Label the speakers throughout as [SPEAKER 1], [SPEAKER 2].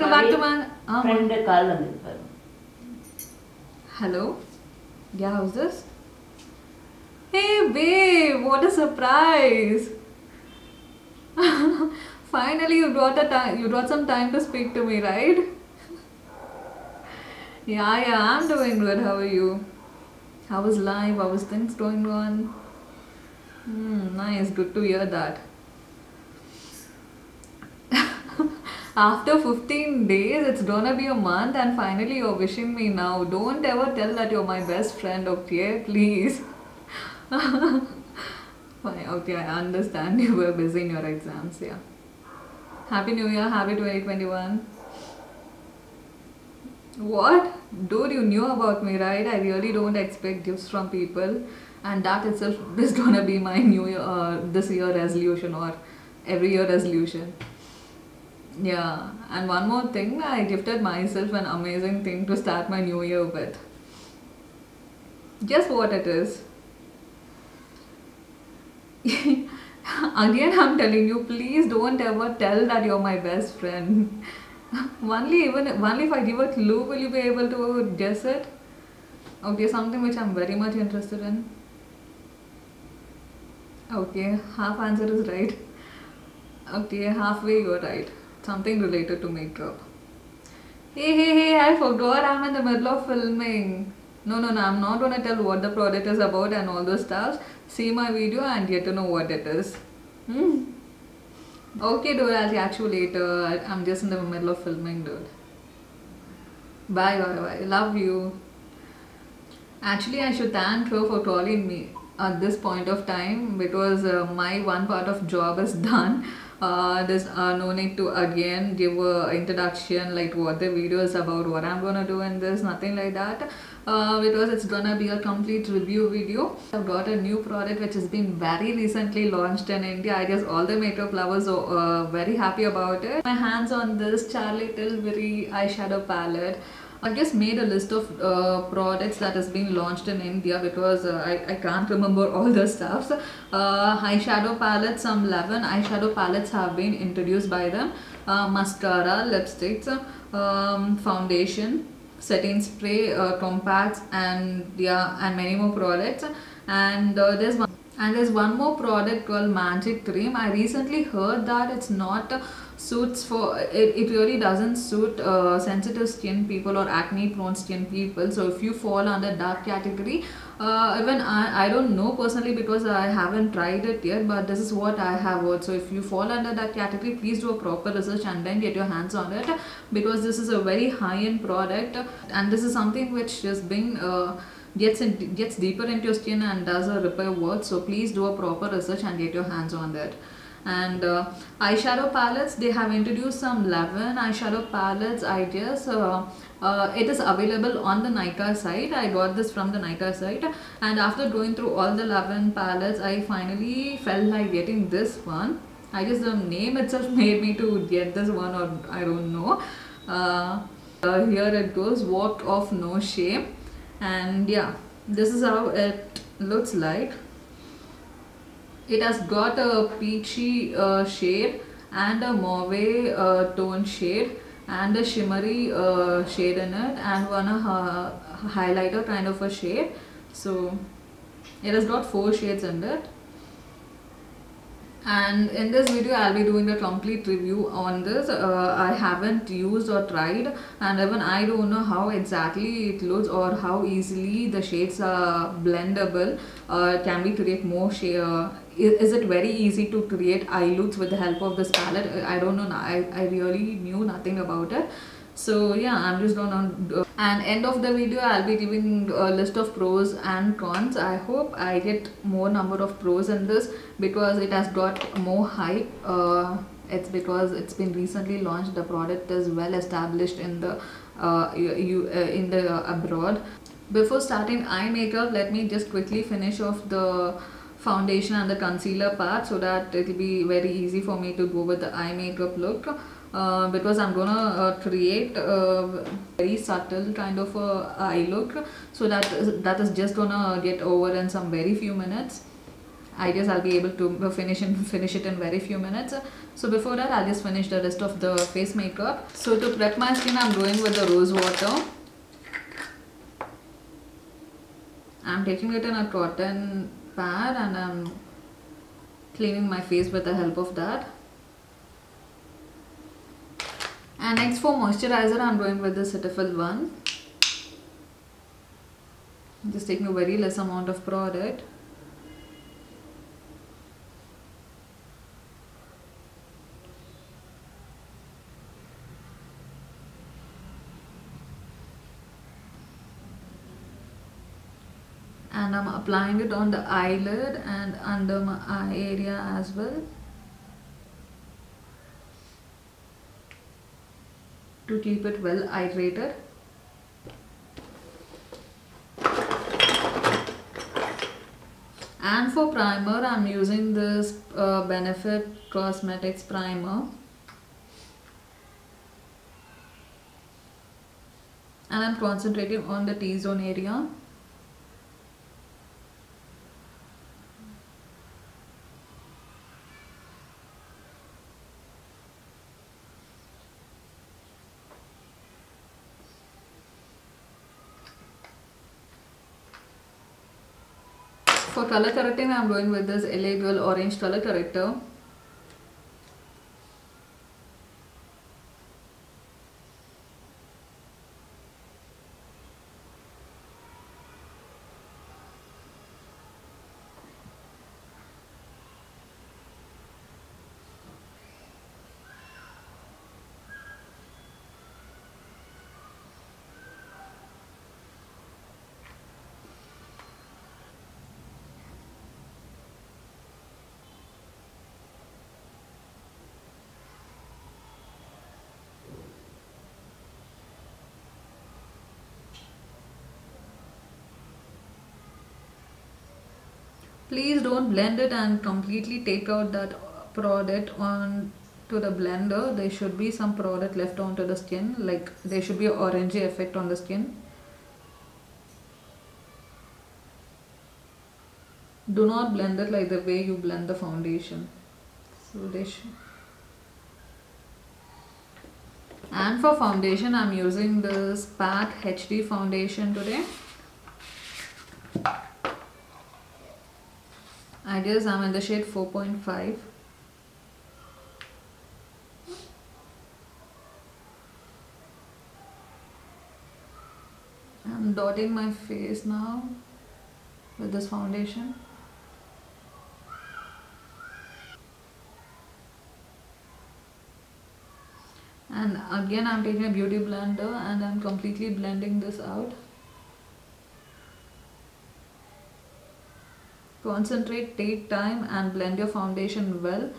[SPEAKER 1] welcome back to my
[SPEAKER 2] friend call vandirparu.
[SPEAKER 1] Hello. Yeah, how's this? Hey babe, what a surprise. Finally you brought some time to speak to me, right? Yeah, I'm doing good. How are you? How was life? How was things going on? Nice, good to hear that. After 15 days, it's gonna be a month, and finally you're wishing me now. Don't ever tell that you're my best friend, okay? Please. Fine, okay, I understand you were busy in your exams, yeah. Happy New Year, happy 2021. What? Dude, you knew about me, right? I really don't expect gifts from people, and that itself is gonna be my New Year, this year resolution or every year resolution. Yeah, and one more thing, I gifted myself an amazing thing to start my new year with. Guess what it is? Again, I'm telling you, please don't ever tell that you're my best friend. Only if I give a clue, will you be able to guess it? Okay, something which I'm very much interested in. Okay, half answer is right. Okay, halfway you're right. Something related to makeup. Hey, I forgot I'm in the middle of filming. No, I'm not gonna tell what the product is about and all those stuff. See my video and get to know what it is. Hmm. Okay, dude, I'll catch you later. I'm just in the middle of filming, dude. Bye. Love you. Actually, I should thank her for calling me at this point of time because my one part of job is done. There's no need to again give a introduction like what the video is about, what I'm gonna do in this, nothing like that. Because it's gonna be a complete review video. I've got a new product which has been very recently launched in India. I guess all the makeup lovers are very happy about it. My hands on this Charlotte Tilbury eyeshadow palette. I just made a list of products that has been launched in India because I can't remember all the stuffs. Eyeshadow palettes, some 11 eyeshadow palettes have been introduced by them. Mascara, lipsticks, foundation, setting spray, compacts, and many more products. And there's one more product called Magic Cream. I recently heard that it's not suits for it really doesn't suit sensitive skin people or acne prone skin people. So if you fall under that category, even I don't know personally because I haven't tried it yet, but this is what I have heard. So if you fall under that category, please do a proper research and then get your hands on it, because this is a very high-end product and this is something which is being gets deeper into your skin and does a repair work. So please do a proper research and get your hands on that. And eyeshadow palettes, they have introduced some 11 eyeshadow palettes, I guess. It is available on the Nykaa site. I got this from the Nykaa site, and after going through all the 11 palettes, I finally felt like getting this one. I guess the name itself made me to get this one, or I don't know. Here it goes, Walk of No Shame. And yeah, this is how it looks like. It has got a peachy shade and a mauve tone shade and a shimmery shade in it, and one highlighter kind of a shade. So it has got 4 shades in it. And in this video I'll be doing a complete review on this. I haven't used or tried, and even I don't know how exactly it looks or how easily the shades are blendable. Can we create more shade? Is it very easy to create eye looks with the help of this palette? I don't know. I really knew nothing about it. So yeah, I'm just gonna and end of the video I'll be giving a list of pros and cons. I hope I get more number of pros in this because it has got more hype. It's because it's been recently launched. The product is well established in the abroad. Before starting eye makeup, let me just quickly finish off the foundation and the concealer part so that it will be very easy for me to go with the eye makeup look. Because I'm gonna create a very subtle kind of eye look, so that is just gonna get over in some very few minutes. I guess I'll be able to finish it in very few minutes. So before that, I'll just finish the rest of the face makeup. So to prep my skin, I'm going with the rose water. I'm taking it in a cotton pad and I'm cleaning my face with the help of that. And next for moisturizer, I'm going with the Cetaphil one. Just taking a very less amount of product. And I'm applying it on the eyelid and under my eye area as well, to keep it well hydrated. And for primer, I'm using this Benefit Cosmetics primer. And I'm concentrating on the T-zone area. For color correcting, I'm going with this LA Girl Orange color corrector. Please don't blend it and completely take out that product on to the blender. There should be some product left onto the skin, like there should be an orangey effect on the skin. Do not blend it like the way you blend the foundation. So they should. And for foundation, I'm using this Pat HD foundation today. I guess I'm in the shade 4.5. I'm dotting my face now with this foundation. And again, I'm taking a beauty blender and I'm completely blending this out. Concentrate, take time and blend your foundation well.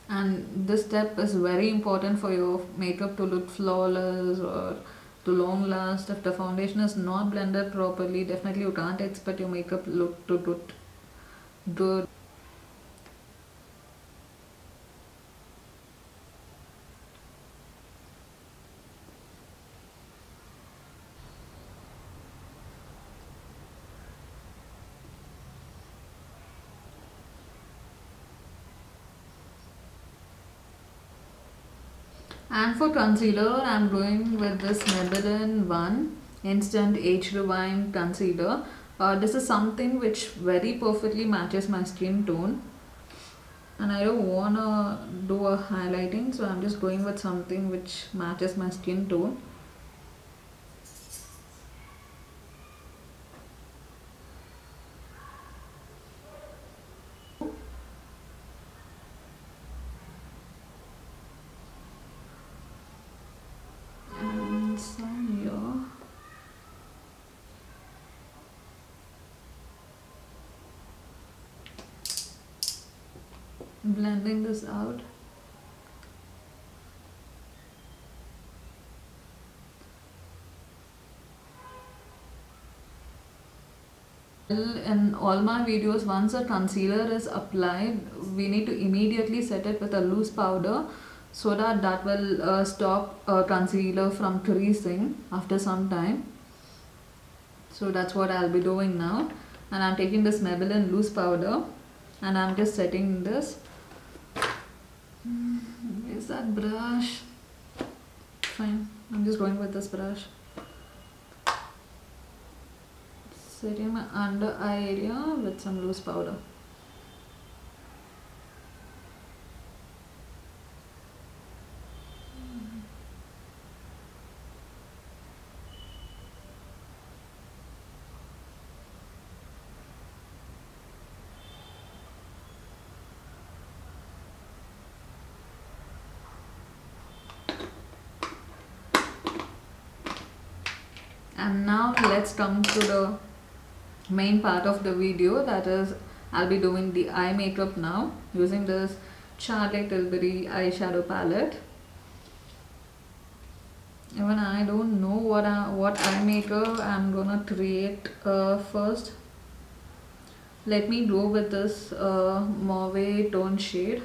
[SPEAKER 1] And this step is very important for your makeup to look flawless or to long last. If the foundation is not blended properly, definitely you can't expect your makeup look to look good. And for concealer, I'm going with this Maybelline One Instant Age Rewind Concealer. This is something which very perfectly matches my skin tone. And I don't wanna do a highlighting, so I'm just going with something which matches my skin tone. Blending this out. In all my videos, once a concealer is applied, we need to immediately set it with a loose powder so that will stop concealer from creasing after some time. So that's what I'll be doing now. And I'm taking this Maybelline loose powder and I'm just setting this. Where's that brush? Fine, I'm just going with this brush. Setting my under eye area with some loose powder. And now let's come to the main part of the video, that is I'll be doing the eye makeup now using this Charlotte Tilbury eyeshadow palette. Even I don't know what eye makeup I'm gonna create first. Let me go with this mauve tone shade.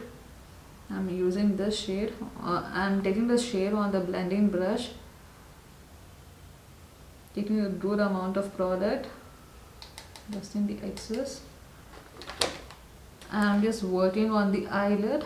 [SPEAKER 1] I'm using this shade. I'm taking this shade on the blending brush, taking a good amount of product, dusting the excess. I'm just working on the eyelid.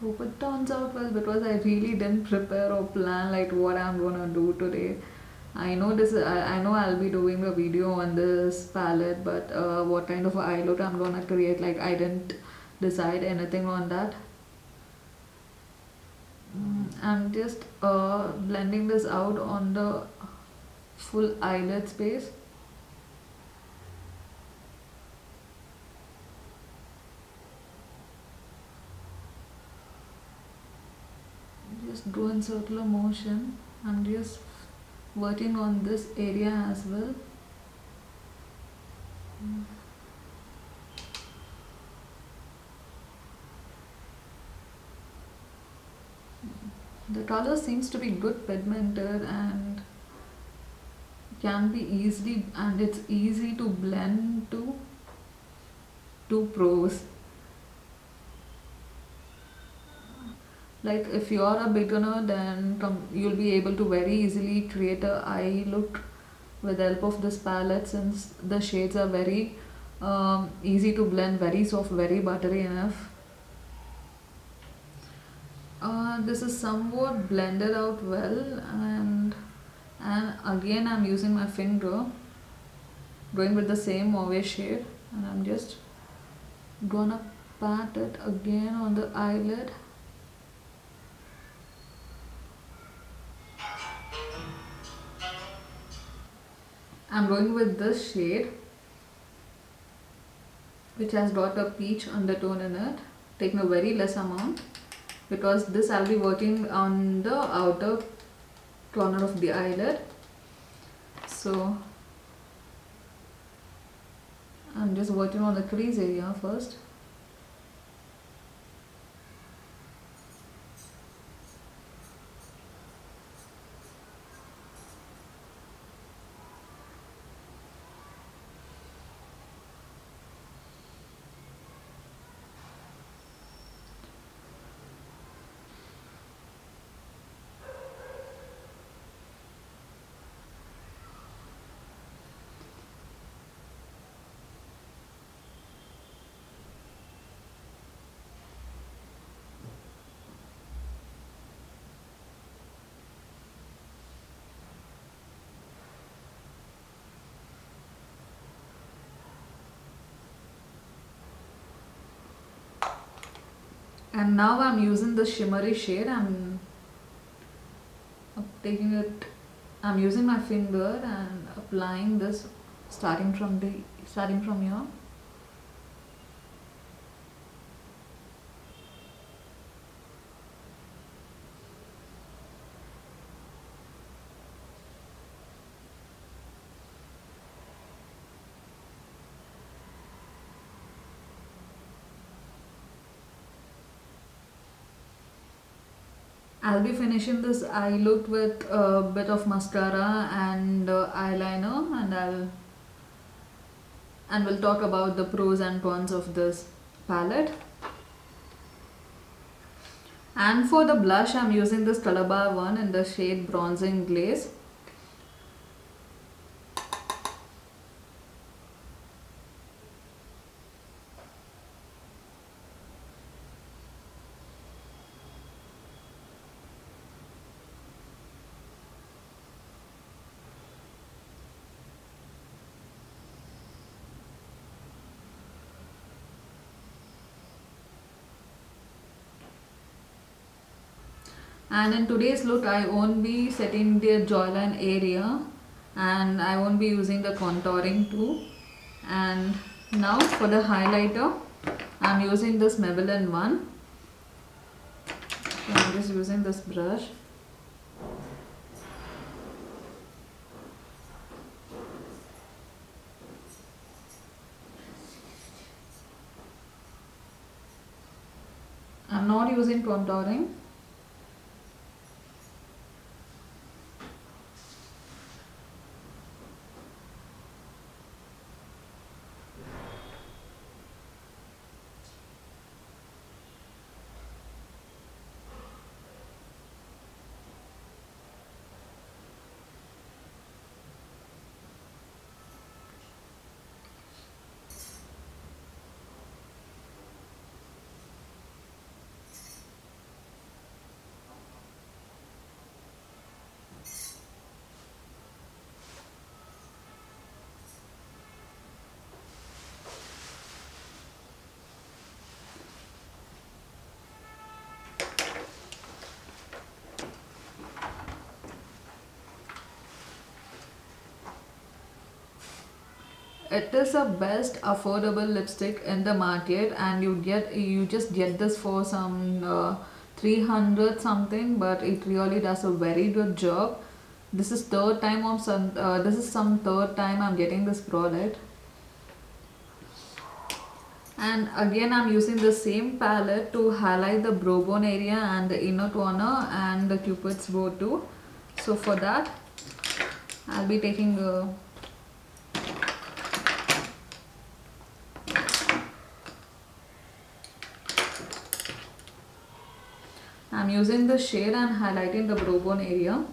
[SPEAKER 1] Hope it turns out well, because I really didn't prepare or plan like what I'm gonna do today. I know this. I know I'll be doing a video on this palette, but what kind of eye look I'm gonna create, like I didn't decide anything on that. I'm just blending this out on the full eyelid space. Just go in circular motion. I'm just working on this area as well. The color seems to be good pigmented and can be easily, and it's easy to blend to two pros. Like if you're a beginner, then you'll be able to very easily create a eye look with the help of this palette, since the shades are very easy to blend, very soft, very buttery enough. This is somewhat blended out well, and again I'm using my finger, going with the same mauve shade, and I'm just gonna pat it again on the eyelid. I'm going with this shade, which has got a peach undertone in it, taking a very less amount, because this I'll be working on the outer corner of the eyelid. So I'm just working on the crease area first. And now I'm using the shimmery shade. I'm taking it, I'm using my finger and applying this, starting from here. I'll be finishing this eye look with a bit of mascara and eyeliner, and we'll talk about the pros and cons of this palette. And for the blush, I'm using this Calabar one in the shade Bronzing Glaze. And in today's look, I won't be setting the jawline area, and I won't be using the contouring too. And now for the highlighter, I'm using this Maybelline one. So I'm just using this brush. I'm not using contouring. It is a best affordable lipstick in the market, and you just get this for some 300 something, but it really does a very good job. This is some third time I'm getting this product. And again, I'm using the same palette to highlight the brow bone area and the inner corner and the cupid's bow too. So for that, I'll be taking a I'm using the shade and highlighting the brow bone area.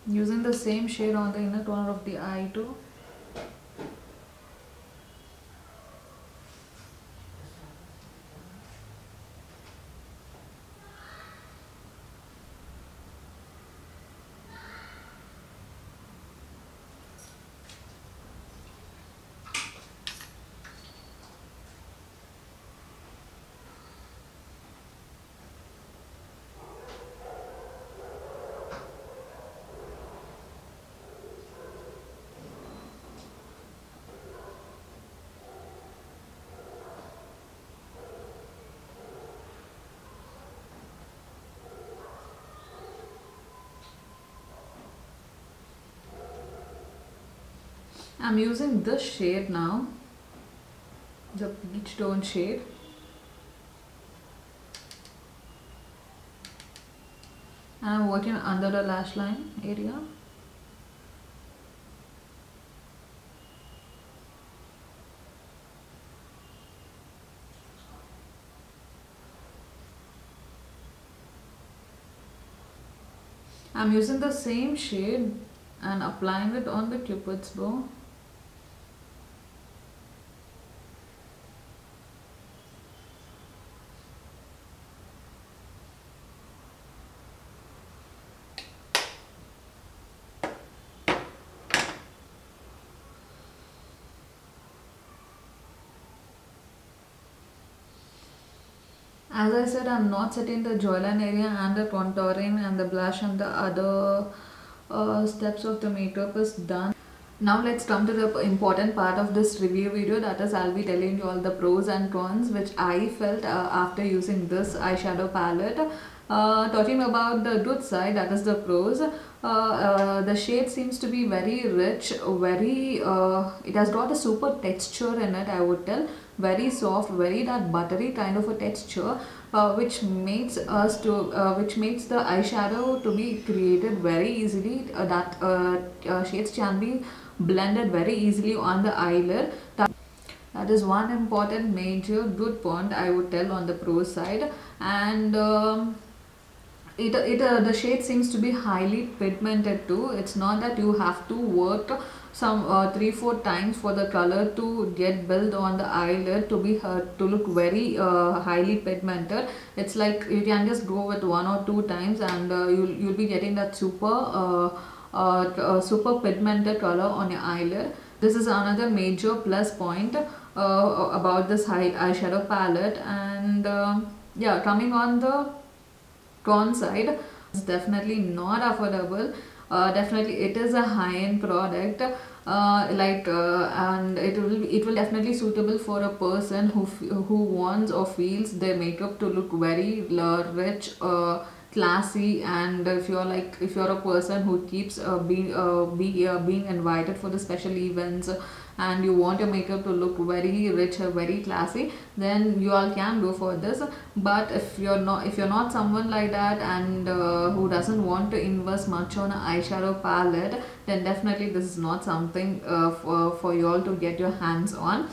[SPEAKER 1] Using the same shade on the inner corner of the eye too. I'm using this shade now, the peach tone shade. And I'm working under the lash line area. I'm using the same shade and applying it on the cupid's bow. As I said, I'm not setting the jawline area and the contouring and the blush and the other steps of the makeup is done. Now let's come to the important part of this review video, that is I'll be telling you all the pros and cons which I felt after using this eyeshadow palette. Talking about the good side, that is the pros. The shade seems to be very rich, very it has got a super texture in it, I would tell. Very soft, very that buttery kind of a texture, which makes the eyeshadow to be created very easily. Shades can be blended very easily on the eyelid. That is one important major good point I would tell on the pro side. And the shade seems to be highly pigmented too. It's not that you have to work some 3-4 times for the color to get built on the eyelid to look very highly pigmented. It's like you can just go with 1 or 2 times, and you'll be getting that super pigmented color on your eyelid. This is another major plus point about this eyeshadow palette. And yeah, coming on the con side, it's definitely not affordable. Definitely it is a high-end product, and it will definitely suitable for a person who wants or feels their makeup to look very rich, classy. And if you're a person who keeps being invited for the special events, and you want your makeup to look very rich or very classy, then you all can go for this. But if you're not someone like that, and who doesn't want to invest much on an eyeshadow palette, then definitely this is not something for you all to get your hands on.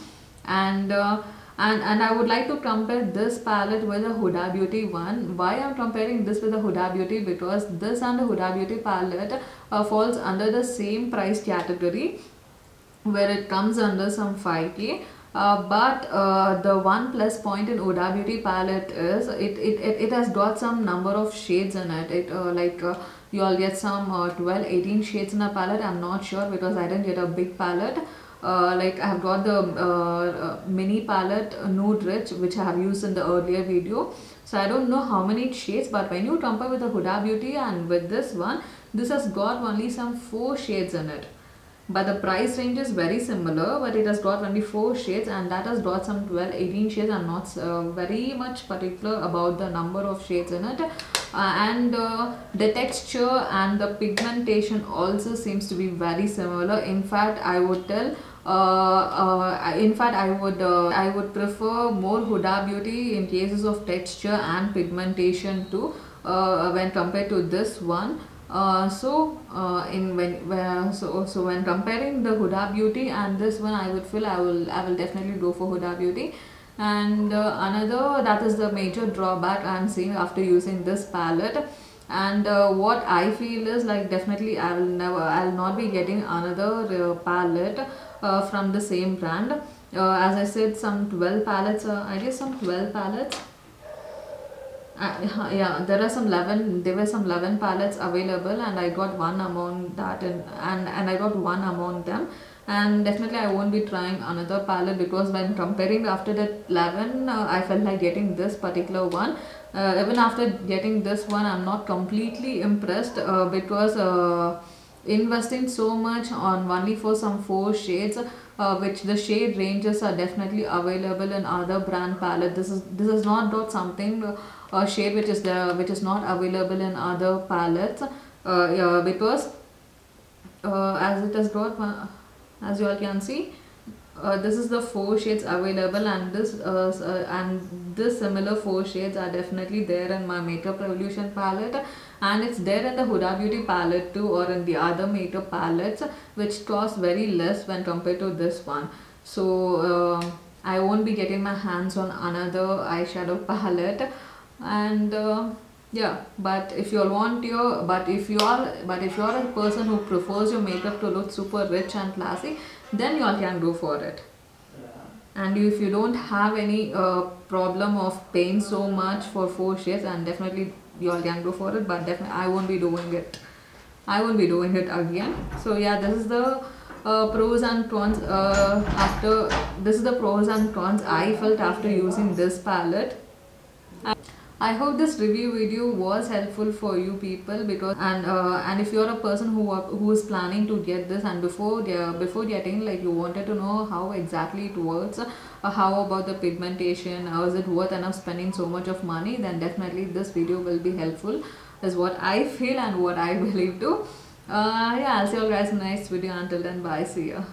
[SPEAKER 1] And I would like to compare this palette with the Huda Beauty one. Why I'm comparing this with the Huda Beauty? Because this and the Huda Beauty palette falls under the same price category, where it comes under some 5k. But the one plus point in Huda Beauty palette is it has got some number of shades in it. You all get some 12-18 shades in a palette. I'm not sure because I didn't get a big palette. Like I have got the mini palette Nude Rich, which I have used in the earlier video. So I don't know how many shades, but when you compare with the Huda Beauty and with this one, this has got only some 4 shades in it. But the price range is very similar, but it has got only 4 shades, and that has got some 12-18 shades. I'm not very much particular about the number of shades in it. And the texture and the pigmentation also seems to be very similar. In fact, I would tell I would prefer more Huda Beauty in cases of texture and pigmentation too, when compared to this one. So when comparing the Huda Beauty and this one, I would feel I will definitely go for Huda Beauty. And another, that is the major drawback I'm seeing after using this palette. And what I feel is, like, definitely I'll not be getting another palette from the same brand. As I said, some 12 palettes. I guess some 12 palettes. Yeah, there were some 11 palettes available, and I got one among that, and I got one among them. And definitely I won't be trying another palette, because when comparing after that 11, I felt like getting this particular one. Even after getting this one, I'm not completely impressed, because investing so much on only for some 4 shades, which the shade ranges are definitely available in other brand palette. This is not got something a shade which is not available in other palettes, yeah, because as it has got as you all can see, this is the 4 shades available, and this similar 4 shades are definitely there in my Makeup Revolution palette, and it's there in the Huda Beauty palette too, or in the other makeup palettes, which cost very less when compared to this one. So I won't be getting my hands on another eyeshadow palette. And yeah, but if you are a person who prefers your makeup to look super rich and classy, then you all can go for it. And if you don't have any problem of paying so much for 4 shades, and definitely you all can go for it. But definitely I won't be doing it again. So yeah, this is the pros and cons. This is the pros and cons I felt after using this palette. I hope this review video was helpful for you people, because and if you're a person who is planning to get this, and before getting, like, you wanted to know how exactly it works, how about the pigmentation, how is it worth enough spending so much of money, then definitely this video will be helpful, is what I feel and what I believe too. Yeah, I'll see you guys in the next video. Until then, bye, see ya.